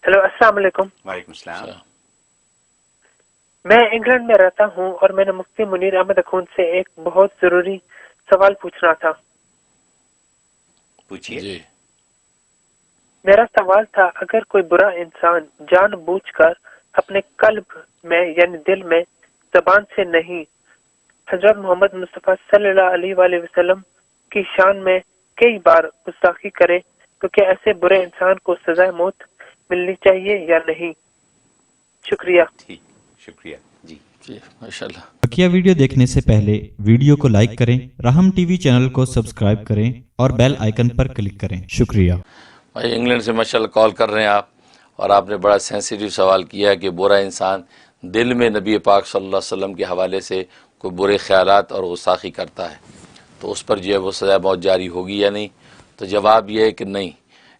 Hello, السلام علیکم۔ وعلیکم السلام۔ میں انگلینڈ میں رہتا ہوں اور میں نے مفتی منیر احمد اخوند سے ایک بہت ضروری سوال پوچھنا تھا۔ پوچھیے جی میرا سوال تھا، اگر کوئی برا انسان جان بوجھ کر اپنے قلب میں یعنی دل میں زبان سے نہیں حضرت محمد مصطفیٰ صلی اللہ علیہ وآلہ وسلم کی شان میں کئی بار گستاخی کرے تو کیا ایسے برے انسان کو سزائے موت ملنی چاہیے یا نہیں؟ شکریہ۔ ٹھیک، شکریہ جی۔ جی ماشاء اللہ۔ بقیہ ویڈیو دیکھنے سے پہلے ویڈیو کو لائک کریں، رحم ٹی وی چینل کو سبسکرائب کریں اور بیل آئیکن پر کلک کریں۔ شکریہ۔ بھائی انگلینڈ سے ماشاء اللہ کال کر رہے ہیں آپ، اور آپ نے بڑا سینسیٹیو سوال کیا کہ برا انسان دل میں نبی پاک صلی اللہ علیہ وسلم کے حوالے سے کوئی برے خیالات اور گستاخی کرتا ہے تو اس پر جو ہے وہ سزا موت جاری ہوگی یا نہیں؟ تو جواب یہ ہے کہ نہیں،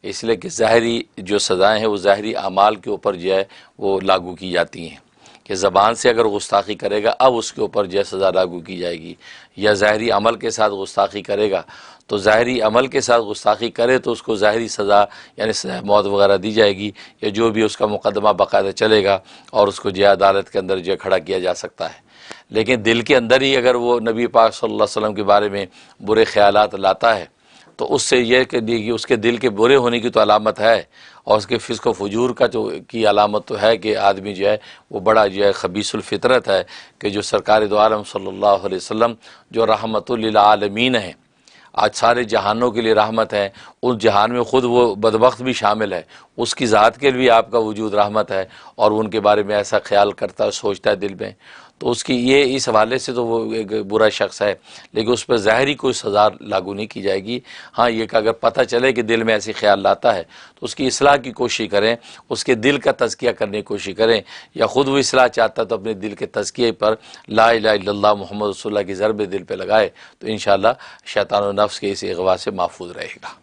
اس لیے کہ ظاہری جو سزائیں ہیں وہ ظاہری اعمال کے اوپر جو ہے وہ لاگو کی جاتی ہیں، کہ زبان سے اگر گستاخی کرے گا اب اس کے اوپر جو ہے سزا لاگو کی جائے گی، یا ظاہری عمل کے ساتھ گستاخی کرے گا تو ظاہری عمل کے ساتھ گستاخی کرے تو اس کو ظاہری سزا یعنی سزا موت وغیرہ دی جائے گی، یا جو بھی اس کا مقدمہ باقاعدہ چلے گا اور اس کو جو ہے عدالت کے اندر جو ہے کھڑا کیا جا سکتا ہے۔ لیکن دل کے اندر ہی اگر وہ نبی پاک صلی اللہ علیہ وسلم کے بارے میں برے خیالات لاتا ہے تو اس سے یہ کہ اس کے دل کے برے ہونے کی تو علامت ہے، اور اس کے فسق و فجور کا جو کی علامت تو ہے کہ آدمی جو ہے وہ بڑا جو ہے خبیث الفطرت ہے، کہ جو سرکار دو عالم صلی اللہ علیہ وسلم جو رحمت للعالمین ہیں، آج سارے جہانوں کے لیے رحمت ہے، اس جہان میں خود وہ بدبخت بھی شامل ہے، اس کی ذات کے لیے آپ کا وجود رحمت ہے، اور ان کے بارے میں ایسا خیال کرتا ہے سوچتا ہے دل میں، تو اس کی یہ اس حوالے سے تو وہ ایک برا شخص ہے، لیکن اس پہ ظاہری کوئی سزا لاگو نہیں کی جائے گی۔ ہاں یہ کہ اگر پتہ چلے کہ دل میں ایسی خیال لاتا ہے تو اس کی اصلاح کی کوشش کریں، اس کے دل کا تزکیہ کرنے کی کوشش کریں، یا خود وہ اصلاح چاہتا ہے تو اپنے دل کے تزکیے پر لا الہ الا اللہ محمد رسول اللہ کی ضرب دل پہ لگائے تو انشاءاللہ شیطان و نفس کے اس اغوا سے محفوظ رہے گا۔